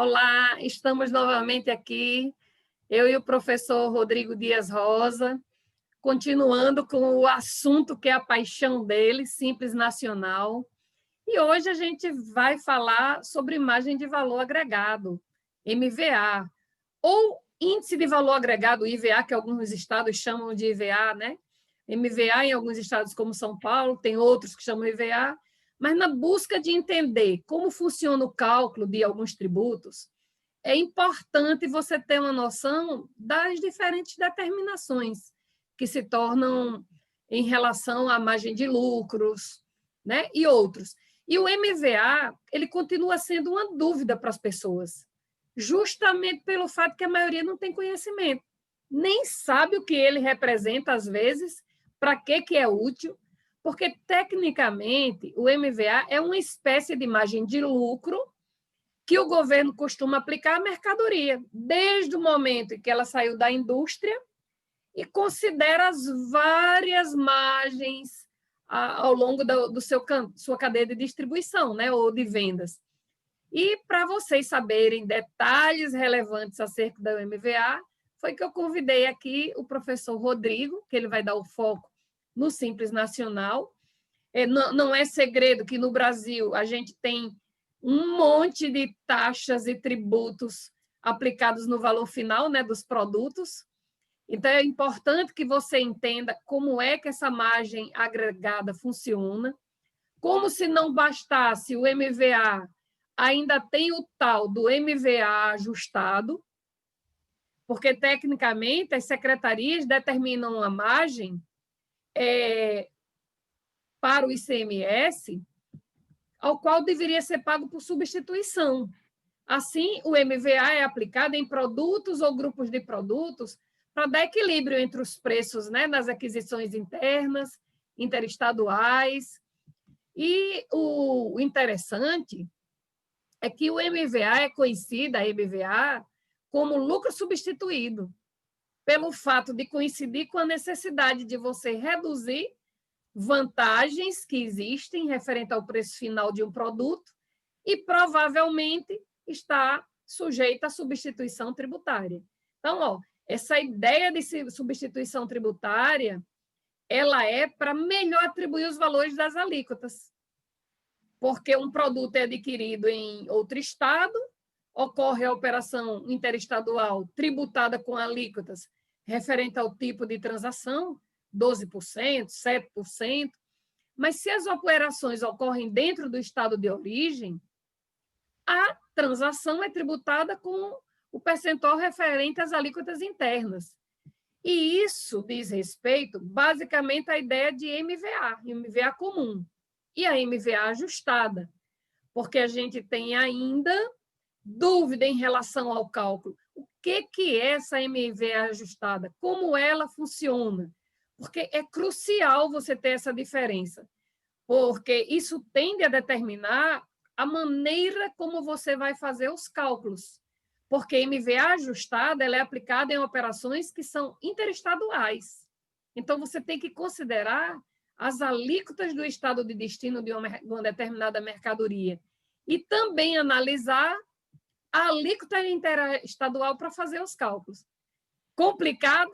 Olá, estamos novamente aqui, eu e o professor Rodrigo Dias Rosa, continuando com o assunto que é a paixão dele, Simples Nacional. E hoje a gente vai falar sobre imagem de valor agregado, MVA, ou Índice de Valor Agregado, IVA, que alguns estados chamam de IVA, né? MVA em alguns estados como São Paulo, tem outros que chamam IVA, mas na busca de entender como funciona o cálculo de alguns tributos, é importante você ter uma noção das diferentes determinações que se tornam em relação à margem de lucros, né? E outros. E o MVA, ele continua sendo uma dúvida para as pessoas, justamente pelo fato que a maioria não tem conhecimento, nem sabe o que ele representa, às vezes, para que é útil, porque, tecnicamente, o MVA é uma espécie de margem de lucro que o governo costuma aplicar à mercadoria, desde o momento em que ela saiu da indústria e considera as várias margens ao longo sua cadeia de distribuição, né, ou de vendas. E para vocês saberem detalhes relevantes acerca da MVA, foi que eu convidei aqui o professor Rodrigo, que ele vai dar o foco no Simples Nacional. Não é segredo que no Brasil a gente tem um monte de taxas e tributos aplicados no valor final, né, dos produtos. Então, é importante que você entenda como é que essa margem agregada funciona. Como se não bastasse o MVA, ainda tem o tal do MVA ajustado, porque, tecnicamente, as secretarias determinam uma margem para o ICMS, ao qual deveria ser pago por substituição. Assim, o MVA é aplicado em produtos ou grupos de produtos para dar equilíbrio entre os preços, né, nas aquisições internas, interestaduais. E o interessante é que o MVA é conhecida, a MVA, como lucro substituído, pelo fato de coincidir com a necessidade de você reduzir vantagens que existem referente ao preço final de um produto e provavelmente está sujeita à substituição tributária. Então, essa ideia de substituição tributária, ela é para melhor atribuir os valores das alíquotas, porque um produto é adquirido em outro estado, ocorre a operação interestadual tributada com alíquotas referente ao tipo de transação, 12%, 7%, mas se as operações ocorrem dentro do estado de origem, a transação é tributada com o percentual referente às alíquotas internas. E isso diz respeito, basicamente, à ideia de MVA comum e a MVA ajustada, porque a gente tem ainda dúvida em relação ao cálculo. O que é essa MVA ajustada? Como ela funciona? Porque é crucial você ter essa diferença, porque isso tende a determinar a maneira como você vai fazer os cálculos. Porque a MVA ajustada ela é aplicada em operações que são interestaduais. Então, você tem que considerar as alíquotas do estado de destino de uma determinada mercadoria e também analisar a alíquota interestadual para fazer os cálculos. Complicado?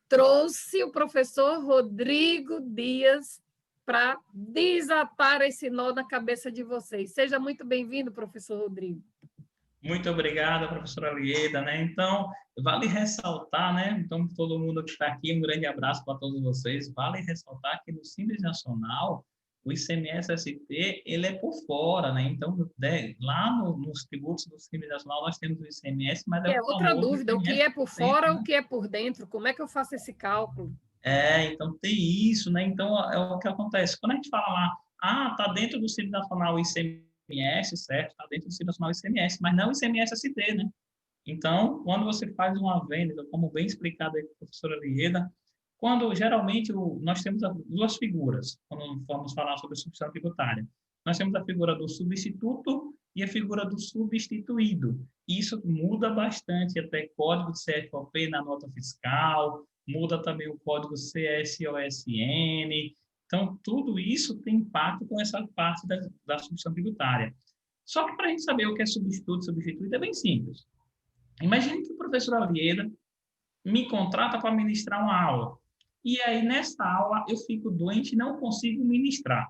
Trouxe o professor Rodrigo Dias para desatar esse nó na cabeça de vocês. Seja muito bem-vindo, professor Rodrigo. Muito obrigado, professora Lieda, né? Então, vale ressaltar, né? Então, todo mundo que está aqui, um grande abraço para todos vocês. Vale ressaltar que no Simples Nacional, o ICMS-ST, ele é por fora, né? Então, lá nos tributos do Simples Nacional, nós temos o ICMS, mas é o outra famoso dúvida, o que é por ICMS por fora, dentro, né? o que é por dentro? Como é que eu faço esse cálculo? Então tem isso, né? Então, é o que acontece. Quando a gente fala lá, está dentro do Simples Nacional o ICMS, certo? Está dentro do Simples Nacional o ICMS, mas não o ICMS-ST, né? Então, quando você faz uma venda, como bem explicado aí com a professora Lieda, quando geralmente nós temos duas figuras, quando vamos falar sobre substituição tributária. Nós temos a figura do substituto e a figura do substituído. Isso muda bastante, até código de CFOP na nota fiscal, muda também o código CSOSN. Então, tudo isso tem impacto com essa parte da substituição tributária. Só que para a gente saber o que é substituto e substituído é bem simples. Imagine que o professor Alieda me contrata para ministrar uma aula. E aí, nessa aula, eu fico doente e não consigo ministrar.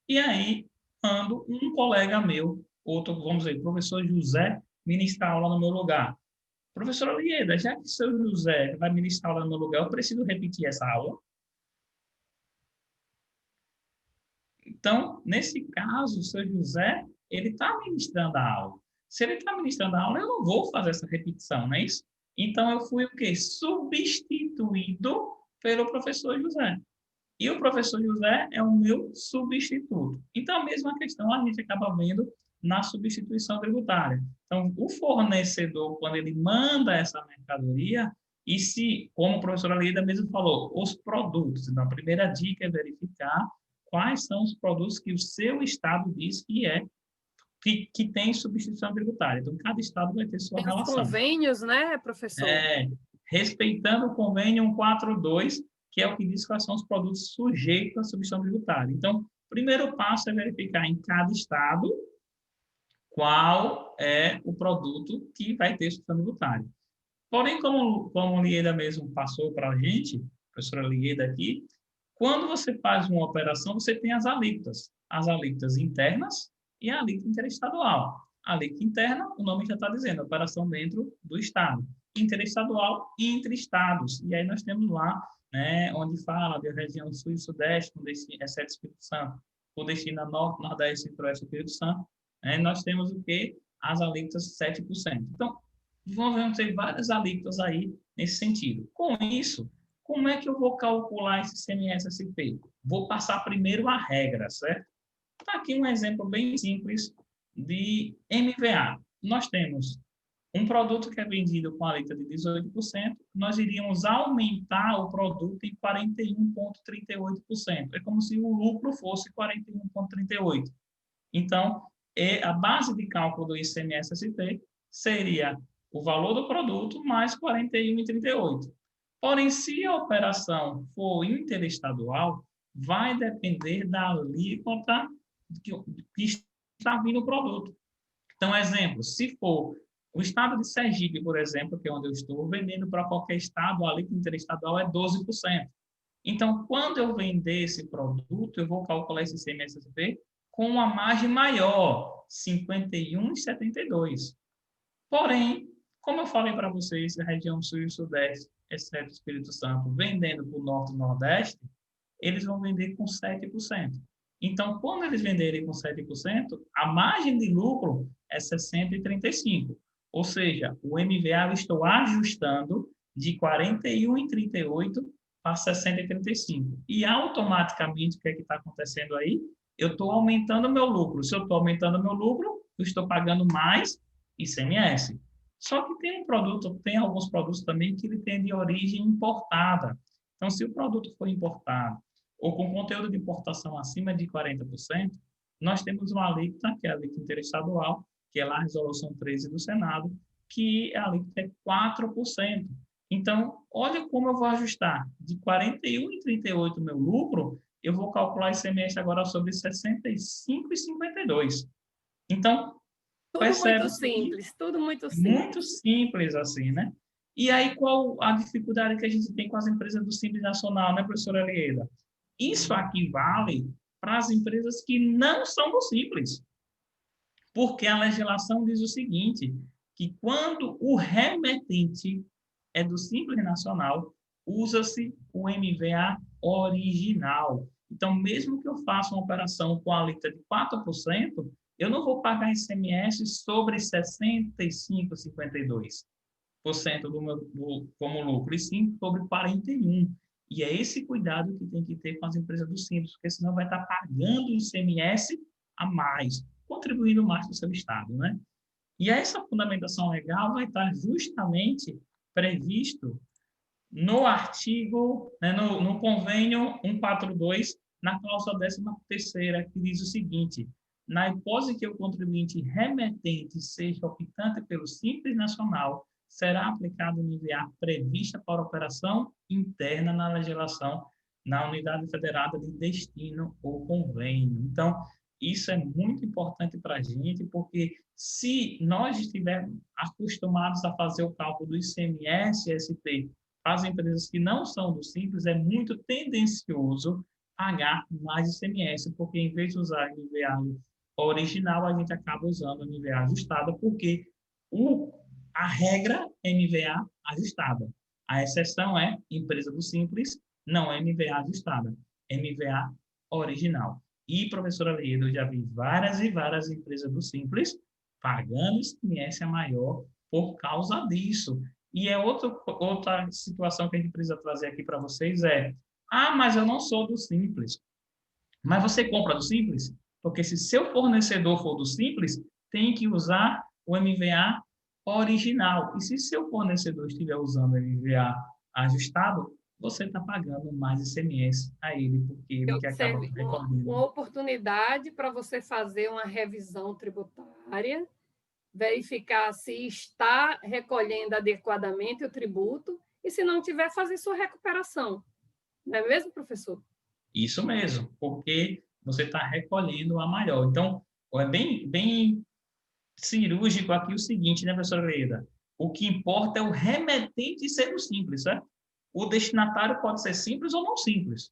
E aí, mando um colega meu, outro, vamos dizer, professor José, ministrar aula no meu lugar. Professor Alieda, já que o seu José vai ministrar aula no meu lugar, eu preciso repetir essa aula? Então, nesse caso, o seu José, ele está ministrando a aula. Se ele está ministrando a aula, eu não vou fazer essa repetição, não é isso? Então, eu fui o quê? Substituído pelo professor José. E o professor José é o meu substituto. Então, a mesma questão a gente acaba vendo na substituição tributária. Então, o fornecedor, quando ele manda essa mercadoria, e se, como o professor Alida mesmo falou, os produtos. Então, a primeira dica é verificar quais são os produtos que o seu estado diz que tem substituição tributária. Então, cada estado vai ter sua Tem os relação. convênios, né, professor? Respeitando o convênio 142, que é o que diz quais são os produtos sujeitos à substituição tributária. Então, o primeiro passo é verificar em cada estado qual é o produto que vai ter substituição tributária. Porém, como o Lieda mesmo passou para a gente, a professora Lieda aqui, quando você faz uma operação, você tem as alíquotas internas e a alíquota interestadual. A alíquota interna, o nome já está dizendo, operação dentro do Estado. Interestadual e entre Estados. E aí nós temos lá, né, onde fala da região sul e sudeste, com destino, exceto Espírito Santo, com destino a norte, nordeste, centro-oeste e Espírito Santo, nós temos o quê? As alíquotas 7%. Então, vamos ter várias alíquotas aí nesse sentido. Com isso, como é que eu vou calcular esse CMS-SP? Vou passar primeiro a regra, certo? Está aqui um exemplo bem simples de MVA. Nós temos um produto que é vendido com a alíquota de 18%, nós iríamos aumentar o produto em 41,38%. É como se o lucro fosse 41,38%. Então, a base de cálculo do ICMS-SP seria o valor do produto mais 41,38. Porém, se a operação for interestadual, vai depender da alíquota que está vindo o produto. Então, exemplo, se for o estado de Sergipe, por exemplo, que é onde eu estou, vendendo para qualquer estado, a alíquota interestadual é 12%. Então, quando eu vender esse produto, eu vou calcular esse CMS-SP com uma margem maior, 51,72. Porém, como eu falei para vocês, a região sul e sudeste, exceto o Espírito Santo, vendendo para o norte e nordeste, eles vão vender com 7%. Então, quando eles venderem com 7%, a margem de lucro é 60,35. Ou seja, o MVA eu estou ajustando de 41,38 para 60,35. E automaticamente, o que é que está acontecendo aí? Eu estou aumentando o meu lucro. Se eu estou aumentando o meu lucro, eu estou pagando mais ICMS. Só que tem alguns produtos também que ele tem de origem importada. Então, se o produto for importado ou com conteúdo de importação acima de 40%, nós temos uma alíquota, que é a alíquota interestadual, que é lá a resolução 13 do Senado, que a alíquota é 4%. Então, olha como eu vou ajustar. De 41,38 meu lucro, eu vou calcular ICMS agora sobre 65,52. Então, Tudo muito percebe que simples, tudo muito muito simples. simples assim, né? E aí, qual a dificuldade que a gente tem com as empresas do Simples Nacional, né, professora Lieda? Isso aqui vale para as empresas que não são do Simples. Porque a legislação diz o seguinte, que quando o remetente é do Simples Nacional, usa-se o MVA original. Então, mesmo que eu faça uma operação com a alíquota de 4%, eu não vou pagar ICMS sobre 65,52% como lucro, e sim sobre 41%. E é esse cuidado que tem que ter com as empresas do Simples, porque senão vai estar pagando ICMS a mais, contribuindo mais para o seu Estado, né? E essa fundamentação legal vai estar justamente previsto no artigo, né, no convênio 142, na cláusula 13ª, que diz o seguinte: na hipótese que o contribuinte remetente seja optante pelo Simples Nacional, será aplicado o IVA prevista para operação interna na legislação na unidade federada de destino ou convênio. Então, Isso é muito importante para a gente, porque se nós estivermos acostumados a fazer o cálculo do ICMS e ST para as empresas que não são do Simples, é muito tendencioso pagar mais ICMS, porque em vez de usar NVA original, a gente acaba usando NVA ajustada, porque a regra é NVA ajustada. A exceção é empresa do Simples, não é NVA ajustada, é NVA original. E, professora Leida, eu já vi várias e várias empresas do Simples pagando ICMS a maior por causa disso. E é outra situação que a gente precisa trazer aqui para vocês mas eu não sou do Simples. Mas você compra do Simples? Porque se seu fornecedor for do Simples, tem que usar o MVA original. E se seu fornecedor estiver usando o MVA ajustado, você está pagando mais ICMS a ele, porque ele que acaba recolhendo. Uma oportunidade para você fazer uma revisão tributária, verificar se está recolhendo adequadamente o tributo e, se não tiver, fazer sua recuperação. Não é mesmo, professor? Isso mesmo, porque você está recolhendo a maior. Então, é bem cirúrgico aqui o seguinte, né, professora Leida? O que importa é o remetente ser o simples, certo? O destinatário pode ser simples ou não simples.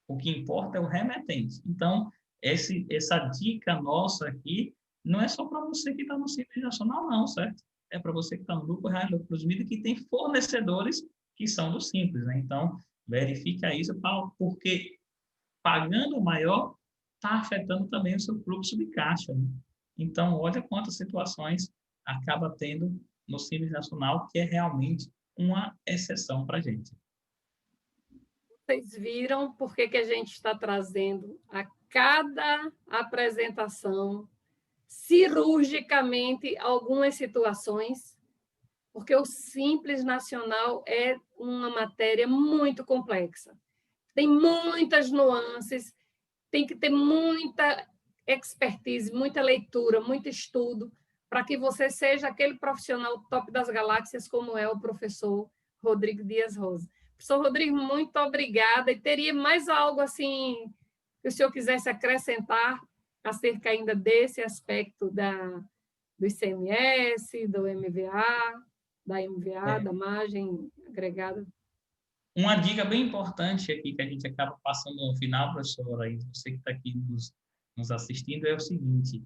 O que importa é o remetente. Então, essa dica nossa aqui não é só para você que está no Simples Nacional, não, certo? É para você que está no Lucro Real, Lucro Mil, que tem fornecedores que são do Simples, né? Então, verifica isso, porque pagando maior está afetando também o seu fluxo de caixa, né? Então, olha quantas situações acaba tendo no Simples Nacional, que é realmente uma exceção para a gente. Vocês viram por que a gente está trazendo a cada apresentação cirurgicamente algumas situações, porque o Simples Nacional é uma matéria muito complexa. Tem muitas nuances, tem que ter muita expertise, muita leitura, muito estudo, para que você seja aquele profissional top das galáxias, como é o professor Rodrigo Dias Rosa. Professor Rodrigo, muito obrigada. E teria mais algo assim que o senhor quisesse acrescentar acerca ainda desse aspecto do ICMS, do MVA, da MVA, da margem agregada? Uma dica bem importante aqui que a gente acaba passando no final, professora, e você que está aqui nos assistindo, é o seguinte: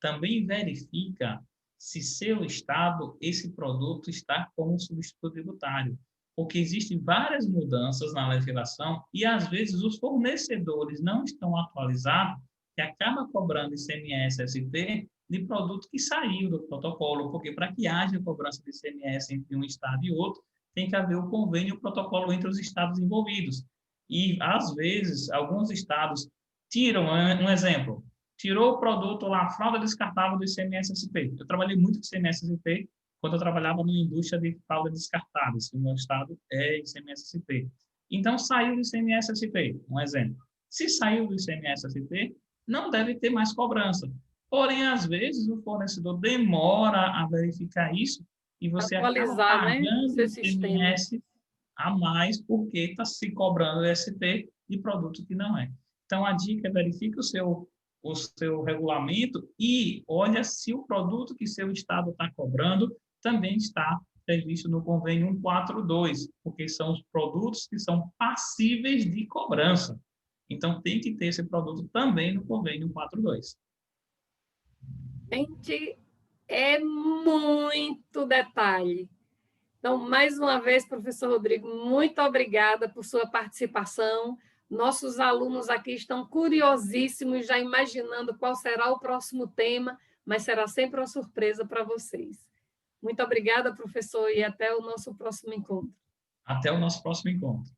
também verifica se seu estado, esse produto está como substituto tributário, porque existem várias mudanças na legislação e, às vezes, os fornecedores não estão atualizados e acaba cobrando ICMS, ST de produto que saiu do protocolo, porque para que haja cobrança de ICMS entre um estado e outro, tem que haver o convênio e o protocolo entre os estados envolvidos. E, às vezes, alguns estados tiram, um exemplo, tirou o produto lá, fralda descartável do ICMS-SP. Eu trabalhei muito com ICMS-SP quando eu trabalhava na indústria de fralda descartáveis, que no meu estado é ICMS-SP. Então, saiu do ICMS-SP, um exemplo. Se saiu do ICMS-SP, não deve ter mais cobrança. Porém, às vezes, o fornecedor demora a verificar isso e você acaba Atualizar, né, pagando seu o sistema. ICMS a mais porque está se cobrando o ST de produto que não é. Então, a dica é verifique o seu regulamento e olha se o produto que seu estado está cobrando também está previsto no convênio 142, porque são os produtos que são passíveis de cobrança. Então, tem que ter esse produto também no convênio 142. Gente, é muito detalhe. Então, mais uma vez, professor Rodrigo, muito obrigada por sua participação. Nossos alunos aqui estão curiosíssimos, já imaginando qual será o próximo tema, mas será sempre uma surpresa para vocês. Muito obrigada, professor, e até o nosso próximo encontro. Até o nosso próximo encontro.